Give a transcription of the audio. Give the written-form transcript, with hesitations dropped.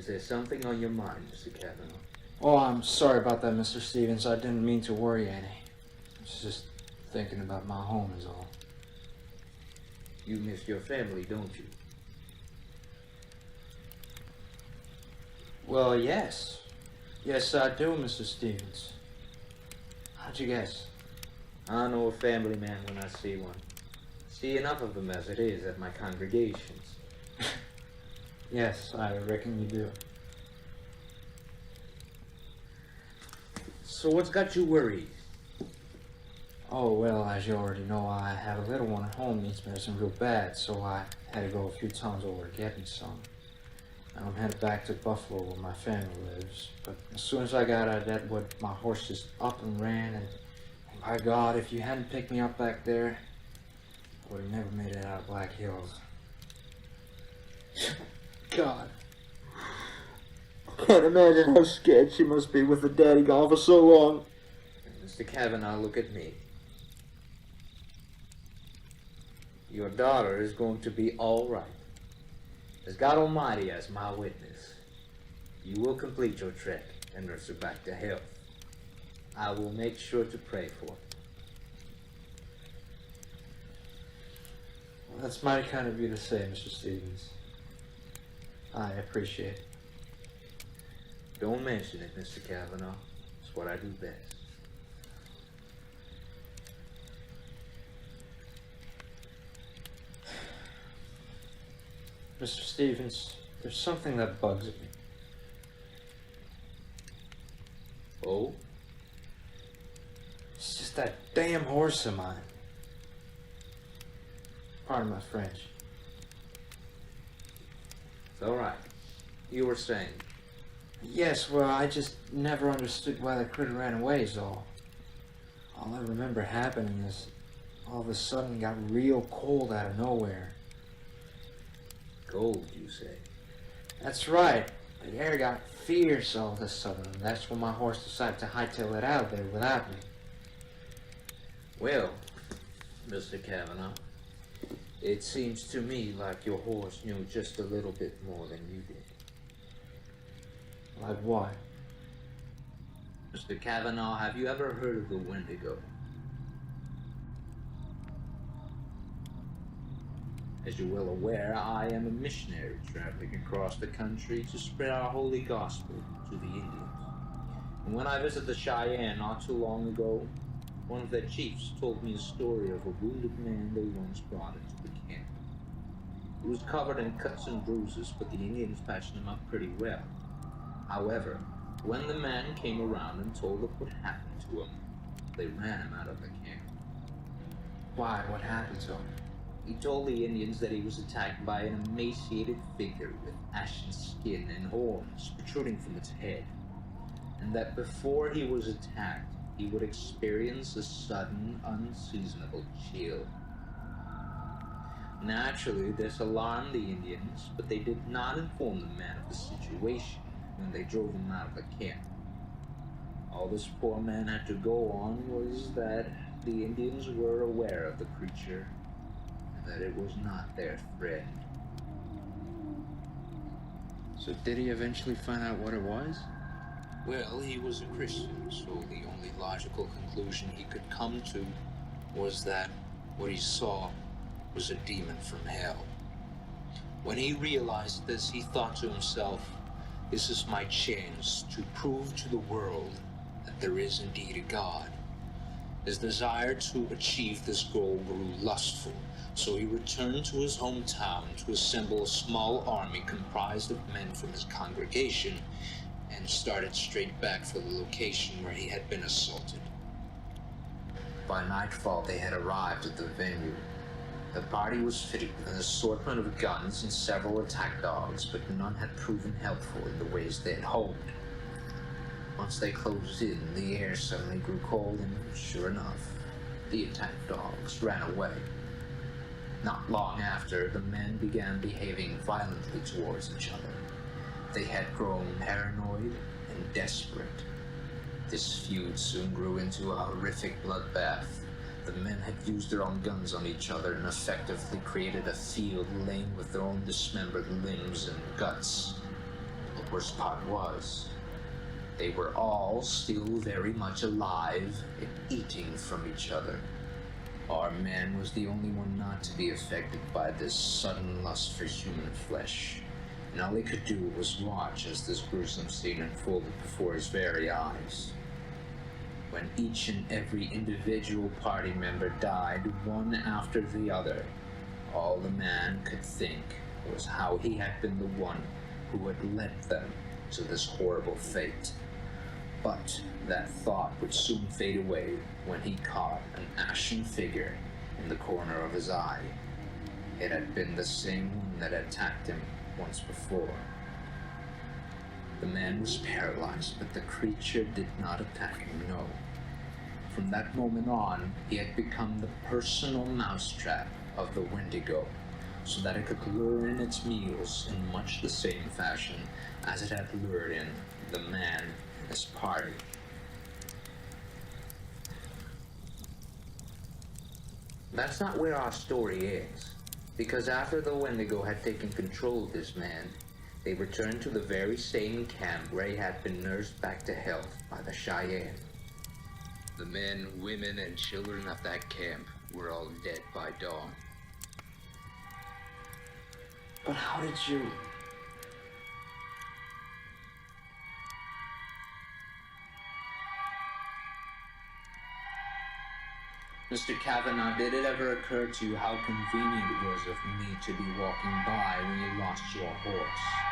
Is there something on your mind, Mr. Kavanaugh? Oh, I'm sorry about that, Mr. Stevens. I didn't mean to worry any. I was just thinking about my home is all. You miss your family, don't you? Well, yes. Yes, I do, Mr. Stevens. How'd you guess? I know a family man when I see one. See enough of them as it is at my congregations. Yes, I reckon you do. So what's got you worried? Oh, well, as you already know, I have a little one at home needs medicine real bad, so I had to go a few times over to get me some. And I'm headed back to Buffalo where my family lives. But as soon as I got out of Deadwood, my horse just up and ran, and by God, if you hadn't picked me up back there, I would have never made it out of Black Hills. God. I can't imagine how scared she must be with the daddy gone for so long. Mr. Kavanaugh, look at me. Your daughter is going to be all right. As God Almighty as my witness, you will complete your trek and nurse her back to health. I will make sure to pray for her. Well, that's mighty kind of you to say, Mr. Stevens. I appreciate it. Don't mention it, Mr. Kavanaugh. It's what I do best. Mr. Stevens, there's something that bugs me. Oh? It's just that damn horse of mine. Pardon my French. It's all right. You were saying. Yes, well, I just never understood why the critter ran away is all. All I remember happening is all of a sudden it got real cold out of nowhere. Cold, you say? That's right. The air got fierce all of a sudden, and that's when my horse decided to hightail it out of there without me. Well, Mr. Kavanaugh, it seems to me like your horse knew just a little bit more than you did. Like what? Mr. Kavanaugh, have you ever heard of the Wendigo? As you're well aware, I am a missionary traveling across the country to spread our holy gospel to the Indians. And when I visited the Cheyenne not too long ago, one of their chiefs told me a story of a wounded man they once brought into the camp. He was covered in cuts and bruises, but the Indians patched him up pretty well. However, when the man came around and told of what happened to him, they ran him out of the camp. Why? What happened to him? He told the Indians that he was attacked by an emaciated figure with ashen skin and horns protruding from its head, and that before he was attacked, he would experience a sudden, unseasonable chill. Naturally, this alarmed the Indians, but they did not inform the man of the situation when they drove him out of the camp. All this poor man had to go on was that the Indians were aware of the creature, and that it was not their friend. So did he eventually find out what it was? Well, he was a Christian, so the only logical conclusion he could come to was that what he saw was a demon from hell. When he realized this, he thought to himself, "This is my chance to prove to the world that there is indeed a God." His desire to achieve this goal grew lustful, so he returned to his hometown to assemble a small army comprised of men from his congregation and started straight back for the location where he had been assaulted. By nightfall, they had arrived at the venue. The party was fitted with an assortment of guns and several attack dogs, but none had proven helpful in the ways they had hoped. Once they closed in, the air suddenly grew cold, and sure enough, the attack dogs ran away. Not long after, the men began behaving violently towards each other. They had grown paranoid and desperate. This feud soon grew into a horrific bloodbath. The men had used their own guns on each other and effectively created a field laden with their own dismembered limbs and guts. Worst part was, they were all still very much alive and eating from each other. Our man was the only one not to be affected by this sudden lust for human flesh, and all he could do was watch as this gruesome scene unfolded before his very eyes. When each and every individual party member died, one after the other, all the man could think was how he had been the one who had led them to this horrible fate. But that thought would soon fade away when he caught an ashen figure in the corner of his eye. It had been the same one that had attacked him once before. The man was paralyzed, but the creature did not attack him, no. From that moment on, he had become the personal mousetrap of the Wendigo, so that it could lure in its meals in much the same fashion as it had lured in the man in his party. That's not where our story ends, because after the Wendigo had taken control of this man, they returned to the very same camp where he had been nursed back to health by the Cheyenne. The men, women, and children of that camp were all dead by dawn. But how did you... Mr. Kavanaugh, did it ever occur to you how convenient it was of me to be walking by when you lost your horse?